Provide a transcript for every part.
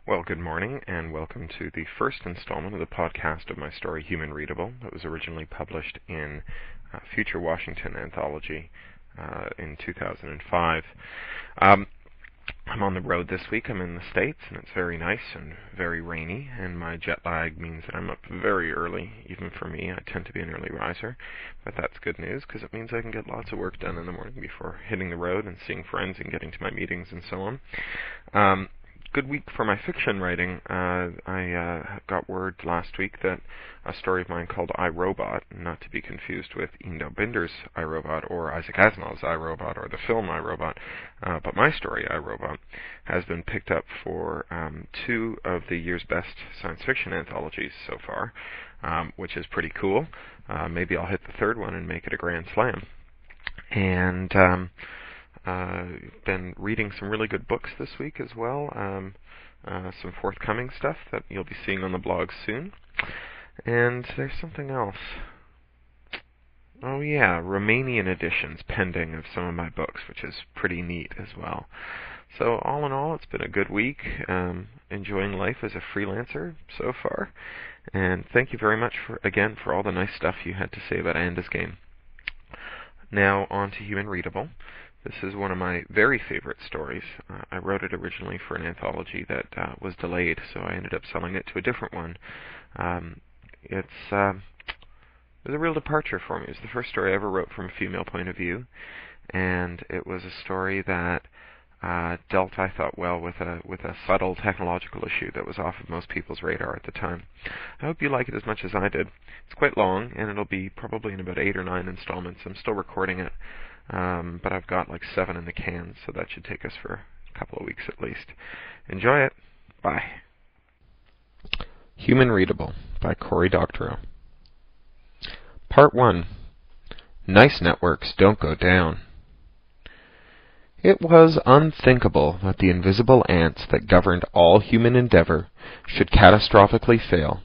Well, good morning, and welcome to the first installment of the podcast of my story, Readable, that was originally published in Future Washington Anthology in 2005. I'm on the road this week. I'm in the States, and it's very nice and very rainy, and my jet lag means that I'm up very early. Even for me, I tend to be an early riser, but that's good news because it means I can get lots of work done in the morning before hitting the road and seeing friends and getting to my meetings and so on. Good week for my fiction writing. I got word last week that a story of mine called I, Robot, not to be confused with Indo Binder's I, Robot or Isaac Asimov's I, Robot or the film I, Robot, but my story, I, Robot, has been picked up for two of the year's best science fiction anthologies so far, which is pretty cool. Maybe I'll hit the third one and make it a grand slam. And been reading some really good books this week as well. Some forthcoming stuff that you'll be seeing on the blog soon. And there's something else. Oh yeah, Romanian editions pending of some of my books, which is pretty neat as well. So all in all, it's been a good week. Enjoying life as a freelancer so far. And thank you very much again for all the nice stuff you had to say about Anda's game. Now on to Readable. This is one of my very favorite stories. I wrote it originally for an anthology that was delayed, so I ended up selling it to a different one. It was a real departure for me. It was the first story I ever wrote from a female point of view, and it was a story that dealt, I thought, well with a subtle technological issue that was off of most people's radar at the time. I hope you like it as much as I did. It's quite long, and it'll be probably in about 8 or 9 installments. I'm still recording it. But I've got like 7 in the can, so that should take us for a couple of weeks at least. Enjoy it. Bye. Readable by Cory, Doctorow. Part 1. Nice networks don't go down. It was unthinkable that the invisible ants that governed all human endeavor should catastrophically fail.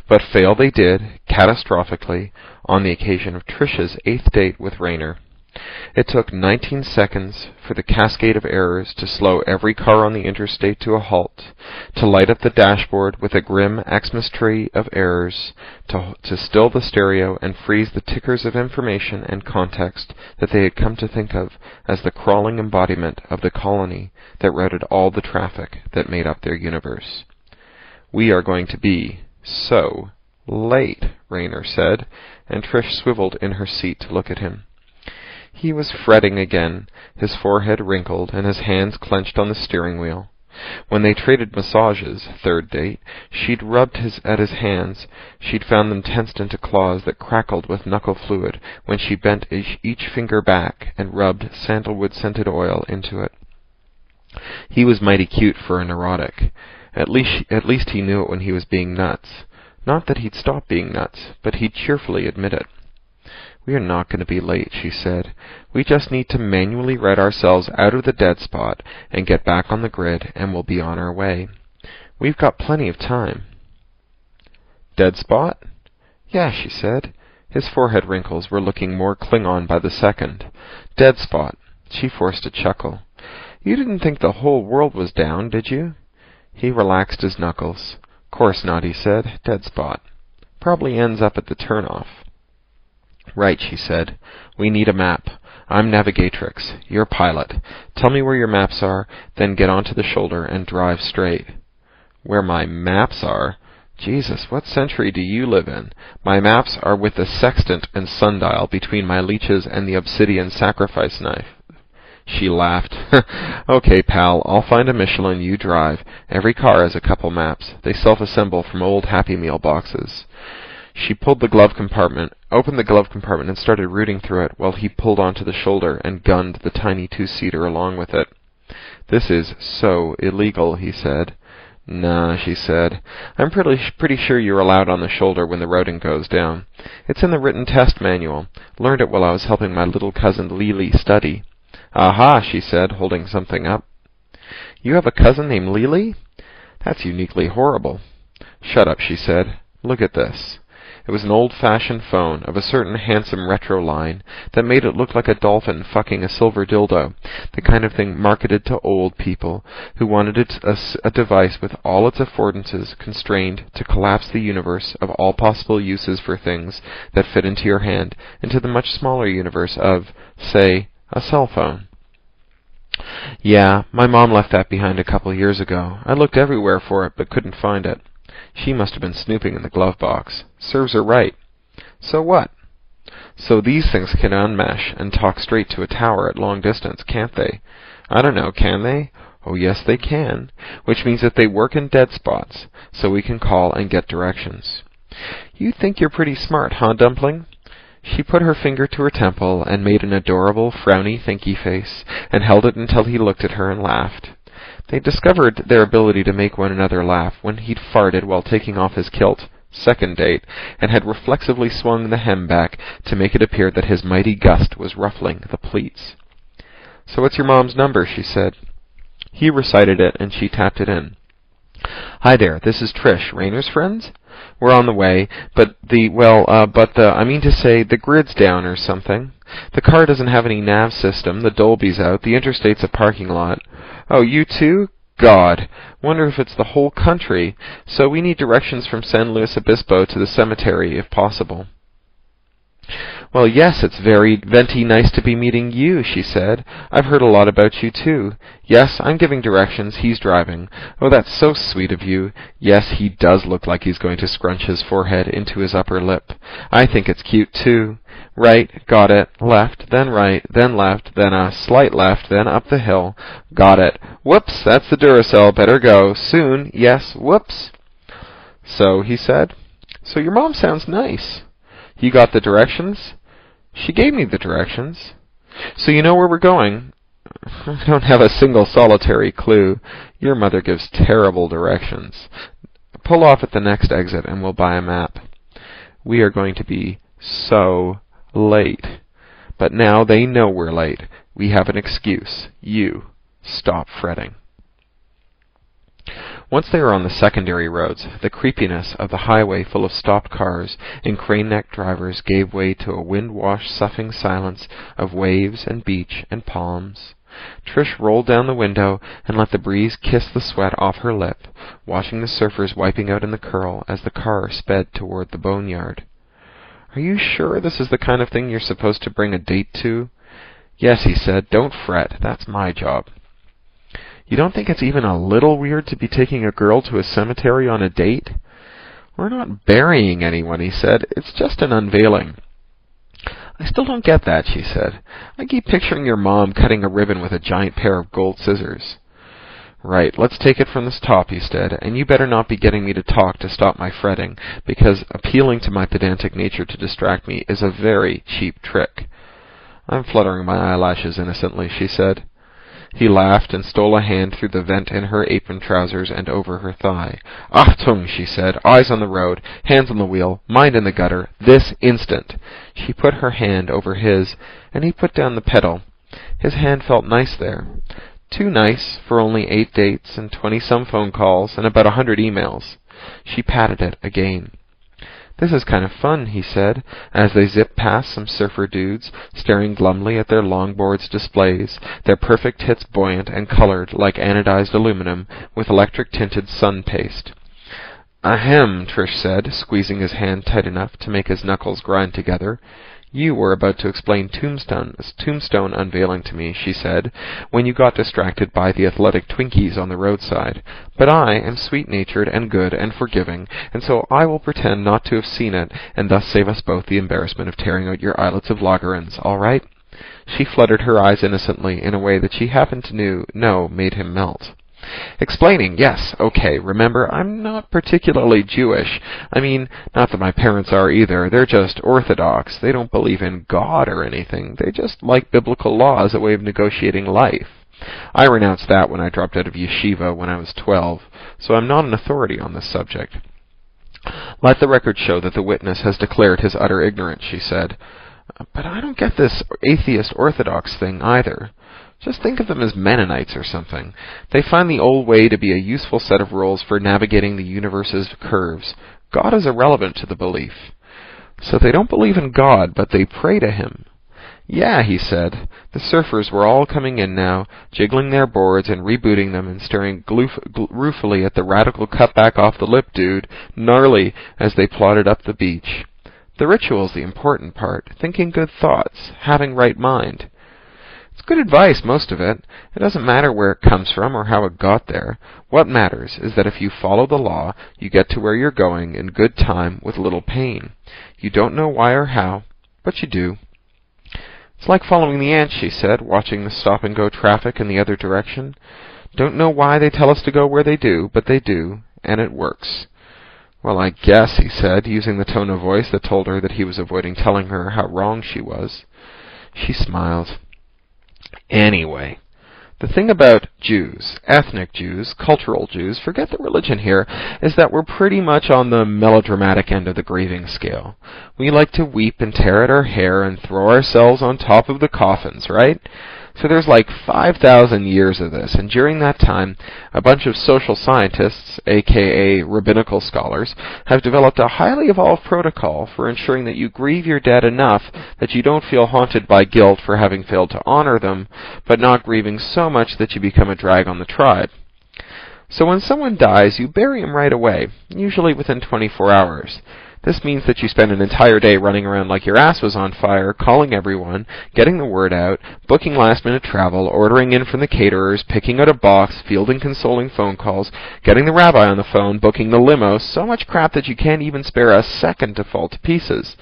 But fail they did, catastrophically, on the occasion of Tricia's 8th date with Rayner. It took 19 seconds for the cascade of errors to slow every car on the interstate to a halt, to light up the dashboard with a grim Xmas tree of errors, to still the stereo and freeze the tickers of information and context that they had come to think of as the crawling embodiment of the colony that routed all the traffic that made up their universe. "We are going to be so late," Rayner said, and Trish swiveled in her seat to look at him. He was fretting again, his forehead wrinkled, and his hands clenched on the steering wheel. When they traded massages, 3rd date, she'd rubbed at his hands. She'd found them tensed into claws that crackled with knuckle fluid when she bent each finger back and rubbed sandalwood-scented oil into it. He was mighty cute for a neurotic. At least he knew it when he was being nuts. Not that he'd stop being nuts, but he'd cheerfully admit it. "We are not going to be late," she said. "We just need to manually write ourselves out of the dead spot and get back on the grid, and we'll be on our way. We've got plenty of time." "Dead spot?" "Yeah," she said. His forehead wrinkles were looking more Klingon by the second. "Dead spot." She forced a chuckle. "You didn't think the whole world was down, did you?" He relaxed his knuckles. "Course not," he said. "Dead spot. Probably ends up at the turnoff." "Right," she said. "We need a map. I'm navigatrix. You're pilot. Tell me where your maps are, then get onto the shoulder and drive straight." "Where my maps are? Jesus, what century do you live in? My maps are with the sextant and sundial between my leeches and the obsidian sacrifice knife." She laughed. "Okay, pal, I'll find a Michelin, you drive. Every car has a couple maps. They self-assemble from old Happy Meal boxes." She opened the glove compartment, and started rooting through it while he pulled onto the shoulder and gunned the tiny 2-seater along with it. "This is so illegal," he said. "Nah," she said. "I'm pretty sure you're allowed on the shoulder when the routing goes down. It's in the written test manual. Learned it while I was helping my little cousin Lily study." "Aha," she said, holding something up. "You have a cousin named Lily? That's uniquely horrible." "Shut up," she said. "Look at this." It was an old-fashioned phone of a certain handsome retro line that made it look like a dolphin fucking a silver dildo, the kind of thing marketed to old people who wanted a device with all its affordances constrained to collapse the universe of all possible uses for things that fit into your hand into the much smaller universe of, say, a cell phone. Yeah, my mom left that behind a couple years ago. I looked everywhere for it, but couldn't find it. She must have been snooping in the glove box. Serves her right. So what? So these things can unmesh and talk straight to a tower at long distance, can't they? I don't know, can they? Oh, yes, they can. Which means that they work in dead spots, so we can call and get directions. You think you're pretty smart, huh, Dumpling? She put her finger to her temple and made an adorable, frowny, thinky face, and held it until he looked at her and laughed. They discovered their ability to make one another laugh when he'd farted while taking off his kilt, second date, and had reflexively swung the hem back to make it appear that his mighty gust was ruffling the pleats. "So what's your mom's number?" she said. He recited it, and she tapped it in. "Hi there, this is Trish, Rayner's friends? We're on the way, but the grid's down or something. The car doesn't have any nav system, the Dolby's out, the interstate's a parking lot. Oh, you too? God! Wonder if it's the whole country. So we need directions from San Luis Obispo to the cemetery, if possible." "Well, yes, it's very venti nice to be meeting you," she said. "I've heard a lot about you, too. Yes, I'm giving directions. He's driving. Oh, that's so sweet of you. Yes, he does look like he's going to scrunch his forehead into his upper lip. I think it's cute, too. Right, got it. Left, then right, then left, then a slight left, then up the hill. Got it. Whoops, that's the Duracell. Better go. Soon. Yes, whoops." "So," he said. "So your mom sounds nice. You got the directions?" "She gave me the directions." "So you know where we're going?" "I don't have a single solitary clue. Your mother gives terrible directions. Pull off at the next exit and we'll buy a map. We are going to be so late. But now they know we're late. We have an excuse. You stop fretting." Once they were on the secondary roads, the creepiness of the highway full of stopped cars and crane-necked drivers gave way to a wind-washed, soughing silence of waves and beach and palms. Trish rolled down the window and let the breeze kiss the sweat off her lip, watching the surfers wiping out in the curl as the car sped toward the boneyard. "Are you sure this is the kind of thing you're supposed to bring a date to?" "Yes," he said. "Don't fret. That's my job." "You don't think it's even a little weird to be taking a girl to a cemetery on a date?" "We're not burying anyone," he said. "It's just an unveiling." "I still don't get that," she said. "I keep picturing your mom cutting a ribbon with a giant pair of gold scissors." "Right, let's take it from the top," he said, "and you better not be getting me to talk to stop my fretting, because appealing to my pedantic nature to distract me is a very cheap trick." "I'm fluttering my eyelashes innocently," she said. He laughed and stole a hand through the vent in her apron trousers and over her thigh. "Achtung," she said. "Eyes on the road, hands on the wheel, mind in the gutter, this instant." She put her hand over his, and he put down the pedal. His hand felt nice there. Too nice for only 8 dates and 20-some phone calls and about 100 emails. She patted it again. "This is kind of fun," he said, as they zipped past some surfer dudes, staring glumly at their longboards displays, their perfect hits buoyant and colored like anodized aluminum with electric-tinted sun paste. "Ahem," Trish said, squeezing his hand tight enough to make his knuckles grind together. "You were about to explain tombstone unveiling to me," she said, "when you got distracted by the athletic Twinkies on the roadside. But I am sweet-natured and good and forgiving, and so I will pretend not to have seen it, and thus save us both the embarrassment of tearing out your islets of lagerins, all right?" She fluttered her eyes innocently in a way that she happened to know made him melt. "Explaining, yes, okay. Remember, I'm not particularly Jewish. I mean, not that my parents are either. They're just Orthodox. They don't believe in God or anything. They just like biblical law as a way of negotiating life. I renounced that when I dropped out of yeshiva when I was 12, so I'm not an authority on this subject." "Let the record show that the witness has declared his utter ignorance," she said. "But I don't get this atheist Orthodox thing either. Just think of them as Mennonites or something. They find the old way to be a useful set of rules for navigating the universe's curves. God is irrelevant to the belief. So they don't believe in God, but they pray to him. Yeah, he said. The surfers were all coming in now, jiggling their boards and rebooting them and staring ruefully at the radical cutback off the lip dude, gnarly, as they plodded up the beach. The ritual's the important part, thinking good thoughts, having right mind. It's good advice, most of it. It doesn't matter where it comes from or how it got there. What matters is that if you follow the law, you get to where you're going in good time with little pain. You don't know why or how, but you do. It's like following the ants, she said, watching the stop-and-go traffic in the other direction. Don't know why they tell us to go where they do, but they do, and it works. Well, I guess, he said, using the tone of voice that told her that he was avoiding telling her how wrong she was. She smiled. Anyway, the thing about Jews, ethnic Jews, cultural Jews, forget the religion here, is that we're pretty much on the melodramatic end of the grieving scale. We like to weep and tear at our hair and throw ourselves on top of the coffins, right? So there's like 5,000 years of this, and during that time, a bunch of social scientists, aka rabbinical scholars, have developed a highly evolved protocol for ensuring that you grieve your dead enough that you don't feel haunted by guilt for having failed to honor them, but not grieving so much that you become a drag on the tribe. So when someone dies, you bury him right away, usually within 24 hours. This means that you spend an entire day running around like your ass was on fire, calling everyone, getting the word out, booking last-minute travel, ordering in from the caterers, picking out a box, fielding consoling phone calls, getting the rabbi on the phone, booking the limo, so much crap that you can't even spare a second to fall to pieces.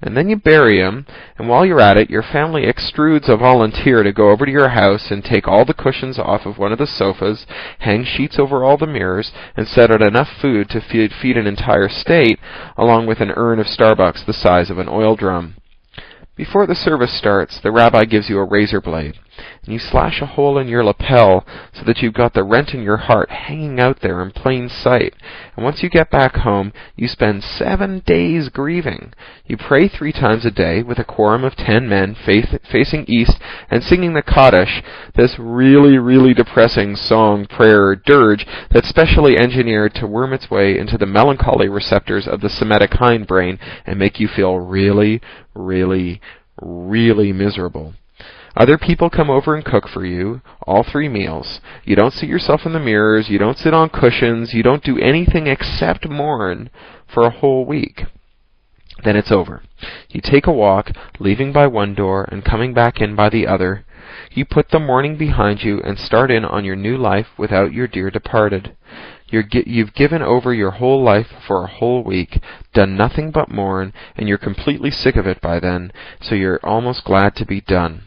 And then you bury him, and while you're at it, your family extrudes a volunteer to go over to your house and take all the cushions off of one of the sofas, hang sheets over all the mirrors, and set out enough food to feed an entire state, along with an urn of Starbucks the size of an oil drum. Before the service starts, the rabbi gives you a razor blade, and you slash a hole in your lapel so that you've got the rent in your heart hanging out there in plain sight. And once you get back home, you spend 7 days grieving. You pray 3 times a day with a quorum of 10 men facing east and singing the Kaddish, this really, really depressing song, prayer, or dirge that's specially engineered to worm its way into the melancholy receptors of the Semitic hindbrain and make you feel really, really, really miserable. Other people come over and cook for you, all 3 meals. You don't see yourself in the mirrors, you don't sit on cushions, you don't do anything except mourn for a whole week. Then it's over. You take a walk, leaving by one door and coming back in by the other. You put the mourning behind you and start in on your new life without your dear departed. You've given over your whole life for a whole week, done nothing but mourn, and you're completely sick of it by then, so you're almost glad to be done.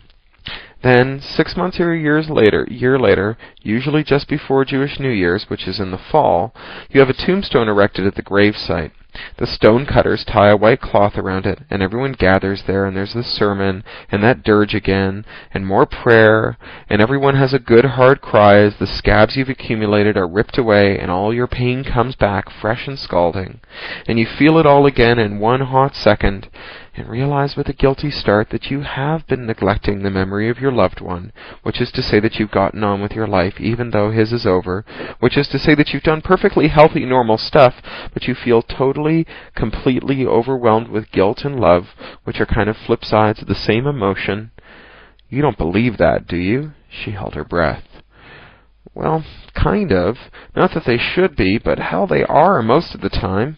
Then, 6 months or a year later, usually just before Jewish New Year's, which is in the fall, you have a tombstone erected at the grave site. The stone cutters tie a white cloth around it, and everyone gathers there, and there's the sermon, and that dirge again, and more prayer, and everyone has a good hard cry as the scabs you've accumulated are ripped away, and all your pain comes back fresh and scalding. And you feel it all again in one hot second, and realize with a guilty start that you have been neglecting the memory of your loved one, which is to say that you've gotten on with your life even though his is over, which is to say that you've done perfectly healthy, normal stuff, but you feel totally, completely overwhelmed with guilt and love, which are kind of flip sides of the same emotion. You don't believe that, do you? She held her breath. Well, kind of. Not that they should be, but hell, they are most of the time.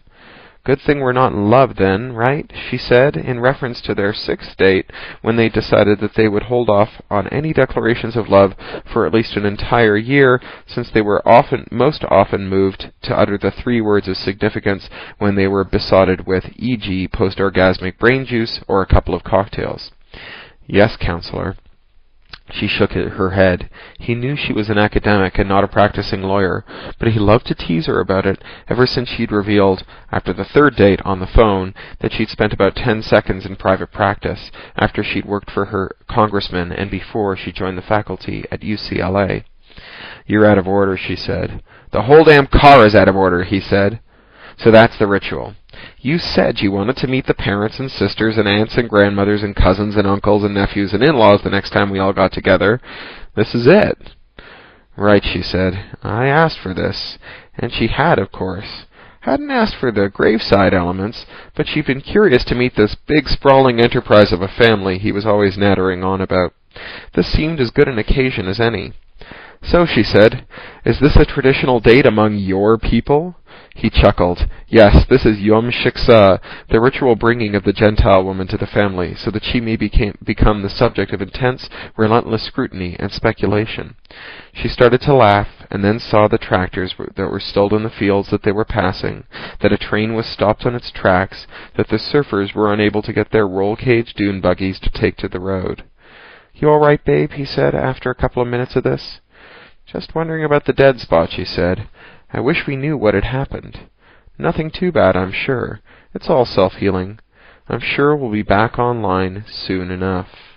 Good thing we're not in love then, right? She said, in reference to their 6th date, when they decided that they would hold off on any declarations of love for at least an entire year, since they were most often moved to utter the 3 words of significance when they were besotted with, e.g., post-orgasmic brain juice or a couple of cocktails. Yes, counselor. She shook her head. He knew she was an academic and not a practicing lawyer, but he loved to tease her about it ever since she'd revealed, after the 3rd date on the phone, that she'd spent about 10 seconds in private practice after she'd worked for her congressman and before she joined the faculty at UCLA. You're out of order, she said. The whole damn car is out of order, he said. So that's the ritual. You said you wanted to meet the parents and sisters and aunts and grandmothers and cousins and uncles and nephews and in-laws the next time we all got together. This is it. Right, she said. I asked for this. And she had, of course. Hadn't asked for the graveside elements, but she'd been curious to meet this big sprawling enterprise of a family he was always nattering on about. This seemed as good an occasion as any. "So," she said, "is this a traditional date among your people?" He chuckled. "Yes, this is Yom Shiksa, the ritual bringing of the Gentile woman to the family, so that she may become the subject of intense, relentless scrutiny and speculation." She started to laugh, and then saw the tractors that were stilled in the fields that they were passing, that a train was stopped on its tracks, that the surfers were unable to get their roll-cage dune buggies to take to the road. "You all right, babe?" he said, after a couple of minutes of this. "Just wondering about the dead spot," she said. "I wish we knew what had happened. Nothing too bad, I'm sure. It's all self-healing. I'm sure we'll be back online soon enough."